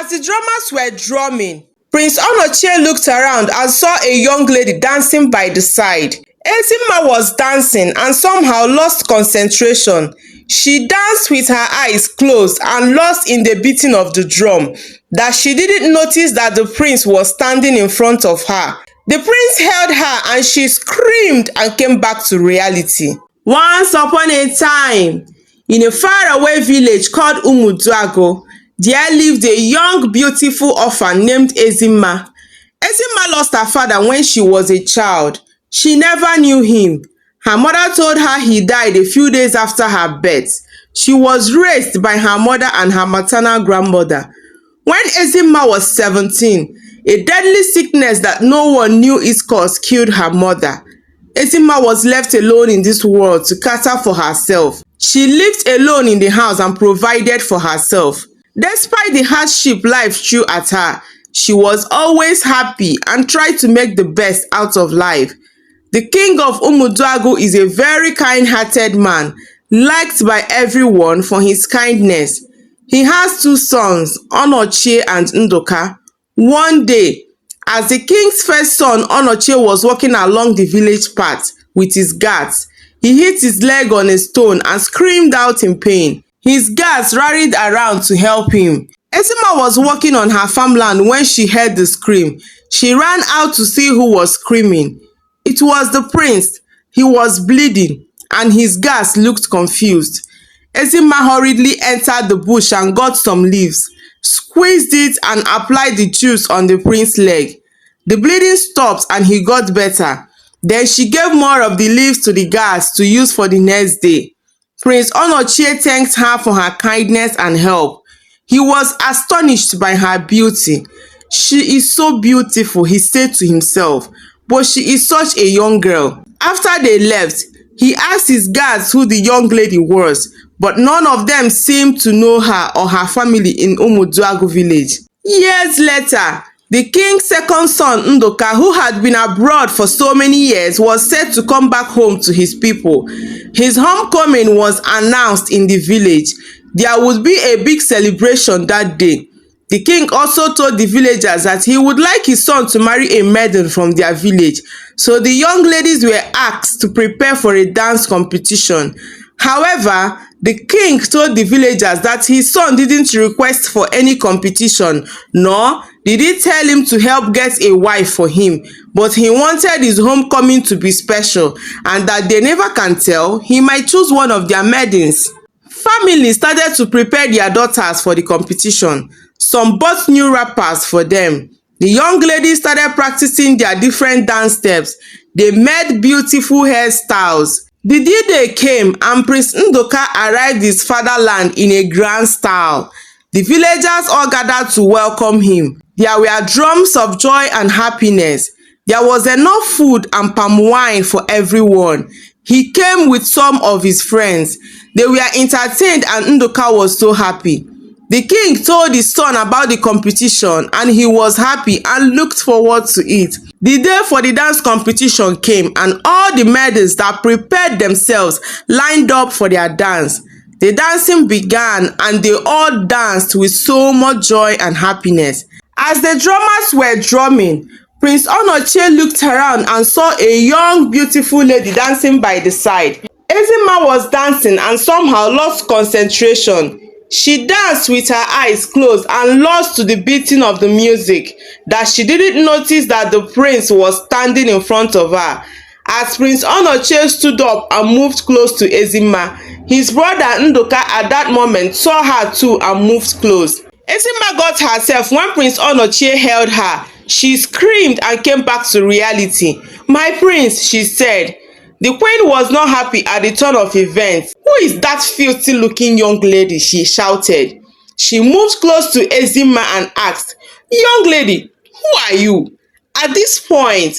As the drummers were drumming, Prince Onochie looked around and saw a young lady dancing by the side. Ezimma was dancing and somehow lost concentration. She danced with her eyes closed and lost in the beating of the drum, that she didn't notice that the prince was standing in front of her. The prince held her and she screamed and came back to reality. Once upon a time, in a faraway village called Umuduago, there lived a young, beautiful orphan named Ezimma. Ezimma lost her father when she was a child. She never knew him. Her mother told her he died a few days after her birth. She was raised by her mother and her maternal grandmother. When Ezimma was 17, a deadly sickness that no one knew its cause killed her mother. Ezimma was left alone in this world to cater for herself. She lived alone in the house and provided for herself. Despite the hardship life threw at her, she was always happy and tried to make the best out of life. The king of Umuduagu is a very kind-hearted man, liked by everyone for his kindness. He has two sons, Onochie and Ndoka. One day, as the king's first son Onochie was walking along the village path with his guards, he hit his leg on a stone and screamed out in pain. His guards rallied around to help him. Asima was walking on her farmland when she heard the scream. She ran out to see who was screaming. It was the prince. He was bleeding, and his guards looked confused. Ezimma hurriedly entered the bush and got some leaves, squeezed it and applied the juice on the prince's leg. The bleeding stopped and he got better. Then she gave more of the leaves to the guards to use for the next day. Prince Onochie thanked her for her kindness and help. He was astonished by her beauty. She is so beautiful, he said to himself, but she is such a young girl. After they left, he asked his guards who the young lady was, but none of them seemed to know her or her family in Umuduagu village. Years later, the king's second son, Ndoka, who had been abroad for so many years, was set to come back home to his people. His homecoming was announced in the village. There would be a big celebration that day. The king also told the villagers that he would like his son to marry a maiden from their village. So the young ladies were asked to prepare for a dance competition. However, the king told the villagers that his son didn't request for any competition, nor did he tell him to help get a wife for him, but he wanted his homecoming to be special, and that they never can tell, he might choose one of their maidens. Families started to prepare their daughters for the competition. Some bought new wrappers for them. The young ladies started practicing their different dance steps. They made beautiful hairstyles. The D-Day came and Prince Ndoka arrived in his fatherland in a grand style. The villagers all gathered to welcome him. There were drums of joy and happiness. There was enough food and palm wine for everyone. He came with some of his friends. They were entertained and Ndoka was so happy. The king told his son about the competition and he was happy and looked forward to it. The day for the dance competition came and all the maidens that prepared themselves lined up for their dance. The dancing began and they all danced with so much joy and happiness. As the drummers were drumming, Prince Onochie looked around and saw a young, beautiful lady dancing by the side. Ezimma was dancing and somehow lost concentration. She danced with her eyes closed and lost to the beating of the music, that she didn't notice that the prince was standing in front of her. As Prince Onochie stood up and moved close to Ezimma, his brother Ndoka at that moment saw her too and moved close. Ezimma got herself when Prince Onochie held her. She screamed and came back to reality. "My prince," she said. The queen was not happy at the turn of events. "Who is that filthy-looking young lady?" she shouted. She moved close to Ezimma and asked, "Young lady, who are you?" At this point,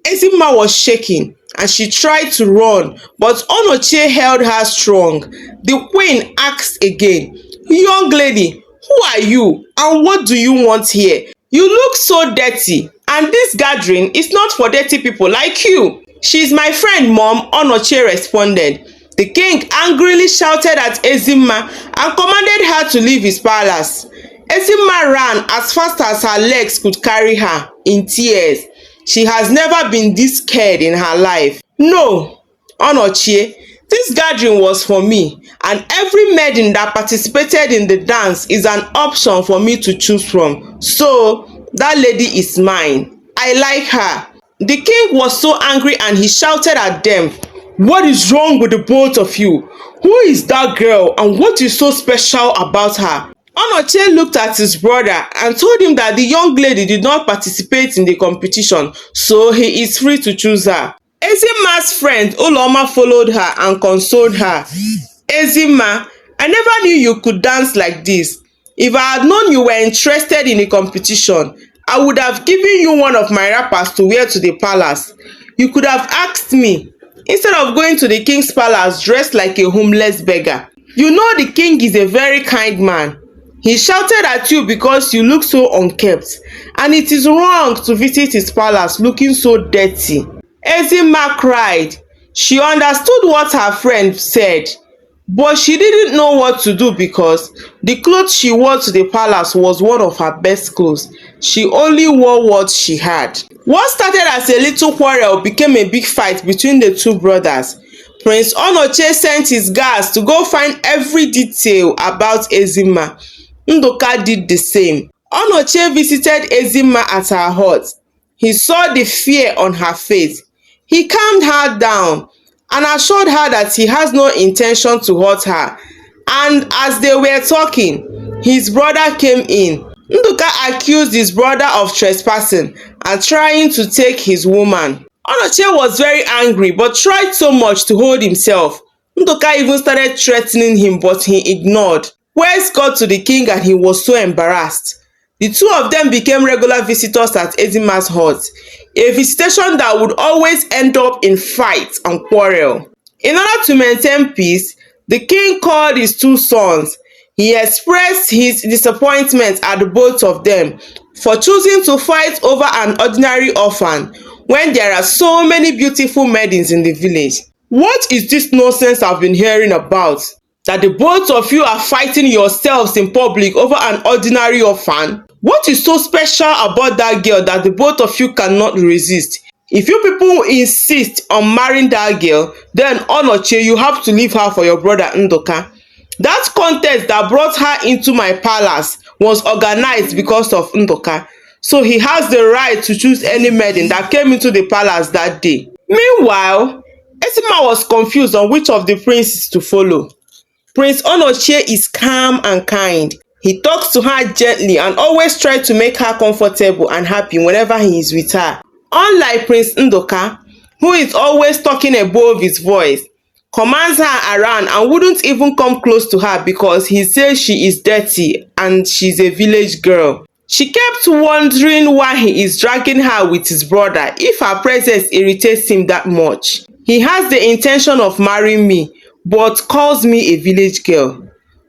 Ezimma was shaking and she tried to run, but Onochie held her strong. The queen asked again, "Young lady, who are you and what do you want here? You look so dirty, and this gathering is not for dirty people like you." "She's my friend, Mom," Onochie responded. The king angrily shouted at Ezimma and commanded her to leave his palace. Ezimma ran as fast as her legs could carry her, in tears. She has never been this scared in her life. No, Onochie, this gathering was for me, and every maiden that participated in the dance is an option for me to choose from. So, that lady is mine. I like her. The king was so angry and he shouted at them, "What is wrong with the both of you? Who is that girl and what is so special about her?" Onoche looked at his brother and told him that the young lady did not participate in the competition, so he is free to choose her. Ezimma's friend Uloma followed her and consoled her. "Ezimma, I never knew you could dance like this. If I had known you were interested in the competition, I would have given you one of my wrappers to wear to the palace. You could have asked me, instead of going to the king's palace dressed like a homeless beggar. You know the king is a very kind man. He shouted at you because you look so unkempt, and it is wrong to visit his palace looking so dirty." Ezimma cried. She understood what her friend said, but she didn't know what to do because the clothes she wore to the palace was one of her best clothes. She only wore what she had. What started as a little quarrel became a big fight between the two brothers. Prince Onoche sent his guards to go find every detail about Ezimma. Ndoka did the same. Onoche visited Ezimma at her hut. He saw the fear on her face. He calmed her down and assured her that he has no intention to hurt her. And as they were talking, his brother came in. Nduka accused his brother of trespassing and trying to take his woman. Onoche was very angry but tried so much to hold himself. Nduka even started threatening him, but he ignored. Words got to the king and he was so embarrassed. The two of them became regular visitors at Ezimma's hut, a visitation that would always end up in fights and quarrel. In order to maintain peace, the king called his two sons. He expressed his disappointment at the both of them for choosing to fight over an ordinary orphan when there are so many beautiful maidens in the village. "What is this nonsense I've been hearing about? That the both of you are fighting yourselves in public over an ordinary orphan? What is so special about that girl that the both of you cannot resist? If you people insist on marrying that girl, then Onoche, you have to leave her for your brother Ndoka. That contest that brought her into my palace was organized because of Ndoka, so he has the right to choose any maiden that came into the palace that day." Meanwhile, Ezimma was confused on which of the princes to follow. Prince Onoche is calm and kind. He talks to her gently and always tries to make her comfortable and happy whenever he is with her. Unlike Prince Ndoka, who is always talking above his voice, commands her around and wouldn't even come close to her because he says she is dirty and she's a village girl. She kept wondering why he is dragging her with his brother if her presence irritates him that much. He has the intention of marrying me, but calls me a village girl.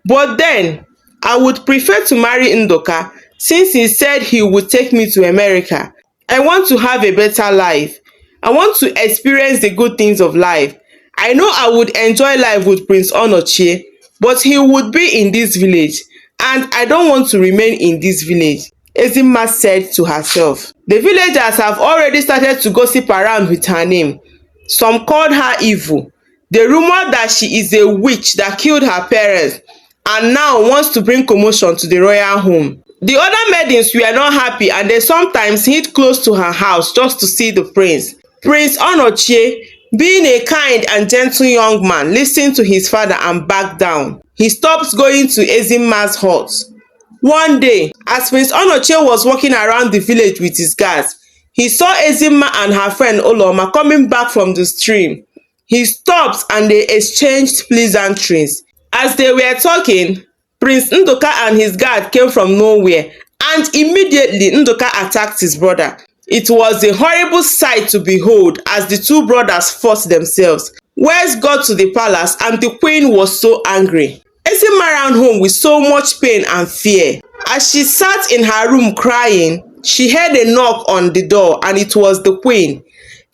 But then, I would prefer to marry Ndoka since he said he would take me to America. I want to have a better life. I want to experience the good things of life. I know I would enjoy life with Prince Onochie, but he would be in this village, and I don't want to remain in this village, Ezimma said to herself. The villagers have already started to gossip around with her name. Some called her evil. They rumored that she is a witch that killed her parents and now wants to bring commotion to the royal home. The other maidens were not happy and they sometimes hid close to her house just to see the prince. Prince Onochie, being a kind and gentle young man, listened to his father and backed down. He stopped going to Ezimma's hut. One day, as Prince Onochie was walking around the village with his guards, he saw Ezimma and her friend Uloma coming back from the stream. He stopped and they exchanged pleasantries. As they were talking, Prince Ndoka and his guard came from nowhere, and immediately Ndoka attacked his brother. It was a horrible sight to behold as the two brothers fought themselves. Words got to the palace and the queen was so angry. Ezimma ran home with so much pain and fear. As she sat in her room crying, she heard a knock on the door and it was the queen.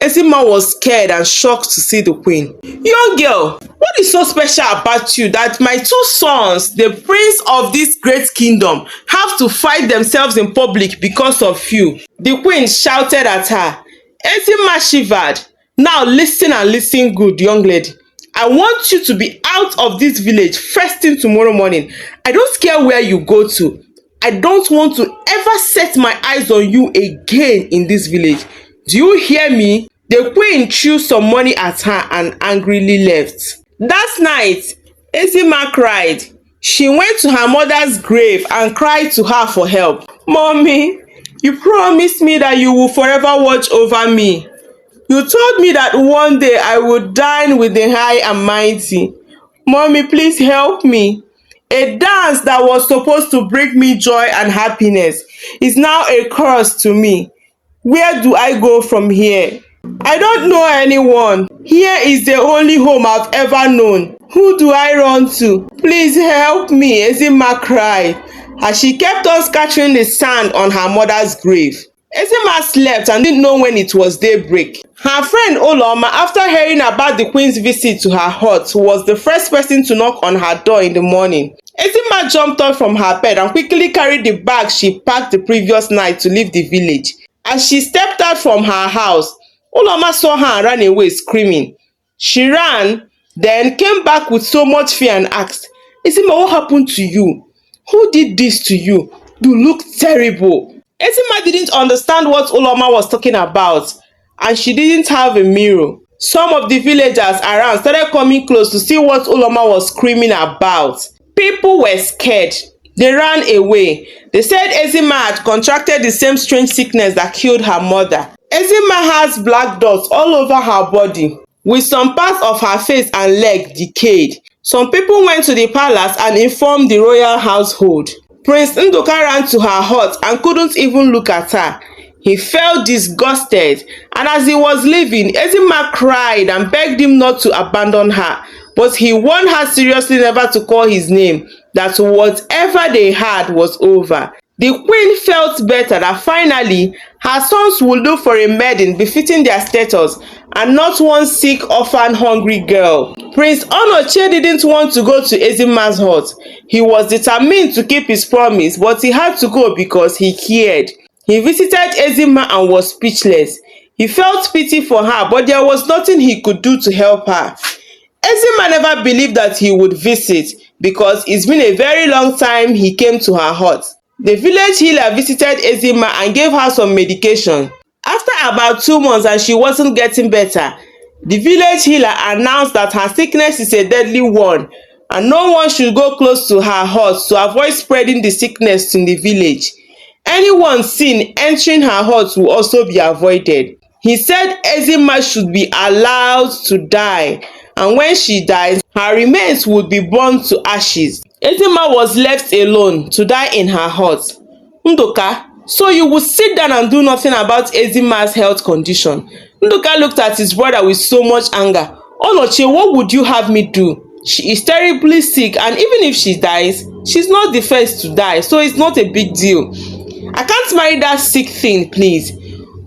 Ezimma was scared and shocked to see the queen. Young girl, what is so special about you that my two sons, the prince of this great kingdom, have to fight themselves in public because of you? The queen shouted at her. Ezimma shivered. Now listen and listen good, young lady. I want you to be out of this village first thing tomorrow morning. I don't care where you go to. I don't want to ever set my eyes on you again in this village. Do you hear me? The queen threw some money at her and angrily left. That night, Ezimma cried. She went to her mother's grave and cried to her for help. Mommy, you promised me that you will forever watch over me. You told me that one day I would dine with the high and mighty. Mommy, please help me. A dance that was supposed to bring me joy and happiness is now a curse to me. Where do I go from here? I don't know anyone. Here is the only home I've ever known. Who do I run to? Please help me, Ezimma cried, as she kept on scattering the sand on her mother's grave. Ezimma slept and didn't know when it was daybreak. Her friend Oloma, after hearing about the queen's visit to her hut, was the first person to knock on her door in the morning. Ezimma jumped up from her bed and quickly carried the bag she packed the previous night to leave the village. As she stepped out from her house, Oloma saw her and ran away screaming. She ran, then came back with so much fear and asked, Ezimma, what happened to you? Who did this to you? You look terrible. Ezimma didn't understand what Oloma was talking about, and she didn't have a mirror. Some of the villagers around started coming close to see what Oloma was screaming about. People were scared. They ran away. They said Ezimma had contracted the same strange sickness that killed her mother. Ezimma has black dots all over her body, with some parts of her face and leg decayed. Some people went to the palace and informed the royal household. Prince Nduka ran to her hut and couldn't even look at her. He felt disgusted, and as he was leaving, Ezimma cried and begged him not to abandon her. But he warned her seriously never to call his name, that whatever they had was over. The queen felt better that finally her sons would look for a maiden befitting their status and not one sick, orphan, hungry girl. Prince Onoche didn't want to go to Ezimma's hut. He was determined to keep his promise, but he had to go because he cared. He visited Ezimma and was speechless. He felt pity for her, but there was nothing he could do to help her. Ezimma never believed that he would visit because it's been a very long time he came to her hut. The village healer visited Ezimma and gave her some medication. After about 2 months and she wasn't getting better, the village healer announced that her sickness is a deadly one and no one should go close to her hut to avoid spreading the sickness in the village. Anyone seen entering her hut will also be avoided. He said Ezimma should be allowed to die, and when she dies, her remains would be burned to ashes. Ezimma was left alone to die in her hut. Nduka, so you would sit down and do nothing about Ezimma's health condition? Nduka looked at his brother with so much anger. Onoche, what would you have me do? She is terribly sick, and even if she dies, she's not the first to die, so it's not a big deal. I can't marry that sick thing, please.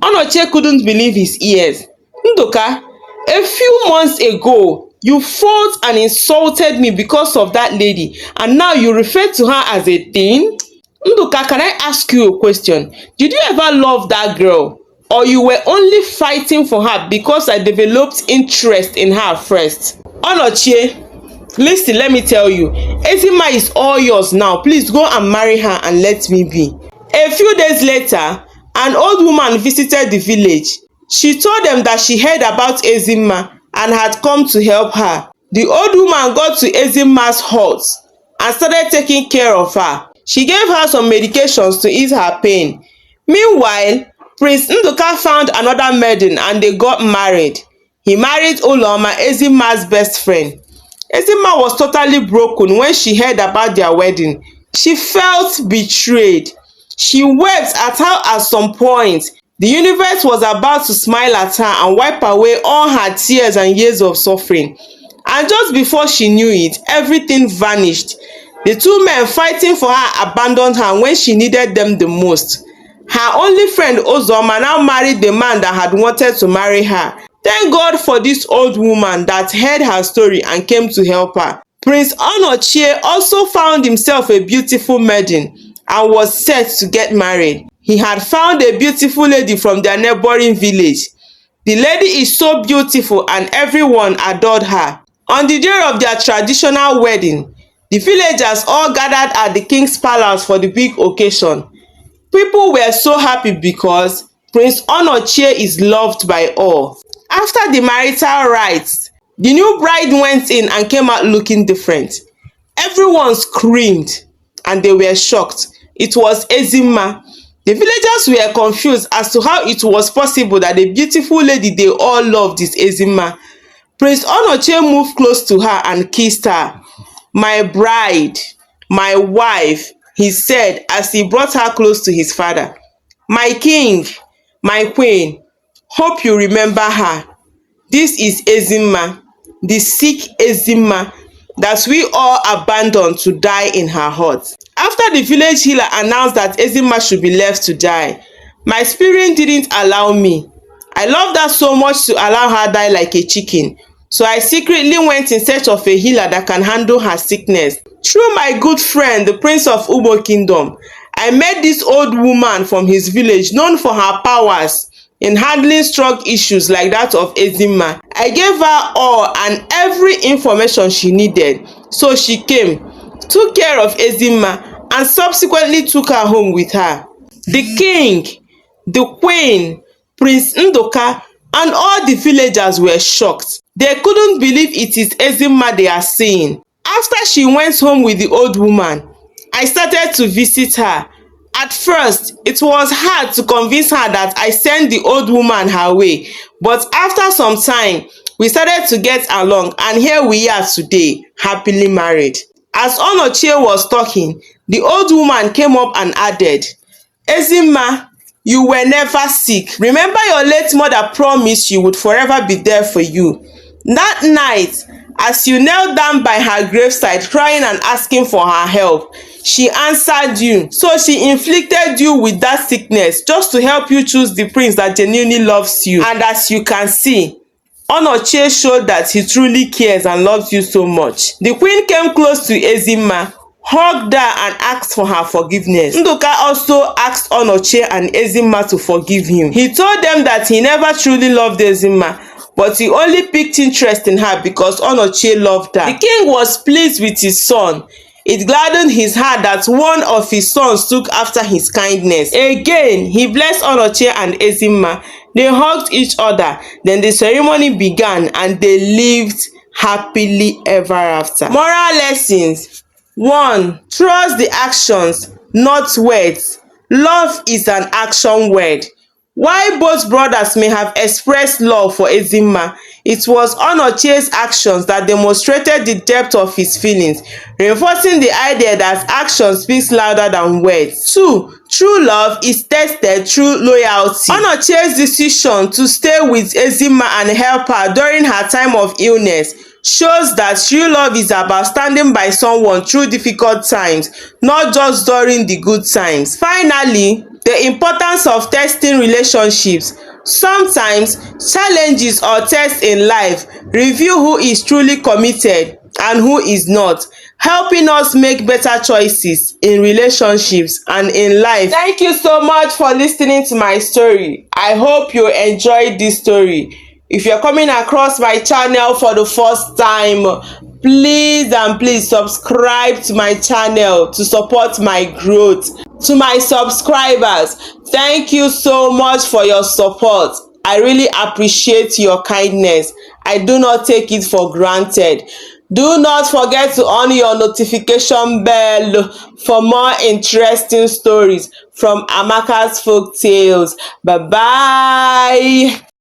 Onoche couldn't believe his ears. Nduka, a few months ago, you fought and insulted me because of that lady, and now you refer to her as a thing? Nduka, can I ask you a question? Did you ever love that girl? Or you were only fighting for her because I developed interest in her first? Onoche, listen, let me tell you, Ezimma is all yours now. Please go and marry her and let me be. A few days later, an old woman visited the village. She told them that she heard about Ezimma and had come to help her. The old woman got to Ezimma's hut and started taking care of her. She gave her some medications to ease her pain. Meanwhile, Prince Nduka found another maiden and they got married. He married Oloma, Ezimma's best friend. Ezimma was totally broken when she heard about their wedding. She felt betrayed. She wept at how at some point the universe was about to smile at her and wipe away all her tears and years of suffering. And just before she knew it, everything vanished. The two men fighting for her abandoned her when she needed them the most. Her only friend Uzoma now married the man that had wanted to marry her. Thank God for this old woman that heard her story and came to help her. Prince Onochie also found himself a beautiful maiden and was set to get married. He had found a beautiful lady from their neighboring village. The lady is so beautiful and everyone adored her. On the day of their traditional wedding, the villagers all gathered at the king's palace for the big occasion. People were so happy because Prince Onochie is loved by all. After the marital rites, the new bride went in and came out looking different. Everyone screamed and they were shocked. It was Ezimma. The villagers were confused as to how it was possible that the beautiful lady they all loved is Ezimma. Prince Onochie moved close to her and kissed her. "My bride, my wife," he said as he brought her close to his father. "My king, my queen, hope you remember her. This is Ezimma, the sick Ezimma that we all abandoned to die in her hut." After the village healer announced that Ezimma should be left to die, my spirit didn't allow me. I loved her so much to allow her die like a chicken. So I secretly went in search of a healer that can handle her sickness. Through my good friend, the Prince of Ubo Kingdom, I met this old woman from his village known for her powers in handling strong issues like that of Ezimma. I gave her all and every information she needed. So she came, took care of Ezimma, and subsequently took her home with her. The king, the queen, Prince Ndoka, and all the villagers were shocked. They couldn't believe it is Ezimma they are seeing. After she went home with the old woman, I started to visit her. At first, it was hard to convince her that I sent the old woman her way, but after some time, we started to get along and here we are today, happily married. As Onochie was talking, the old woman came up and added, "Ezimma, you were never sick. Remember your late mother promised she would forever be there for you. That night, as you knelt down by her graveside crying and asking for her help, she answered you. So she inflicted you with that sickness just to help you choose the prince that genuinely loves you. And as you can see, Onochie showed that he truly cares and loves you so much." The queen came close to Ezimma, hugged her and asked for her forgiveness. Nduka also asked Onochie and Ezimma to forgive him. He told them that he never truly loved Ezimma, but he only picked interest in her because Onochie loved her. The king was pleased with his son. It gladdened his heart that one of his sons took after his kindness. Again, he blessed Onochie and Ezimma. They hugged each other. Then the ceremony began and they lived happily ever after. Moral lessons. 1. Trust the actions, not words. Love is an action word. While both brothers may have expressed love for Ezimma, it was Onochie's actions that demonstrated the depth of his feelings, reinforcing the idea that action speaks louder than words. 2. True love is tested through loyalty. Onochie's decision to stay with Ezimma and help her during her time of illness shows that true love is about standing by someone through difficult times, not just during the good times. Finally, the importance of testing relationships. Sometimes challenges or tests in life reveal who is truly committed and who is not, helping us make better choices in relationships and in life. Thank you so much for listening to my story. I hope you enjoyed this story. If you're coming across my channel for the first time, please subscribe to my channel to support my growth. To my subscribers, thank you so much for your support. I really appreciate your kindness. I do not take it for granted. Do not forget to on your notification bell for more interesting stories from Amaka's Folk Tales. Bye bye.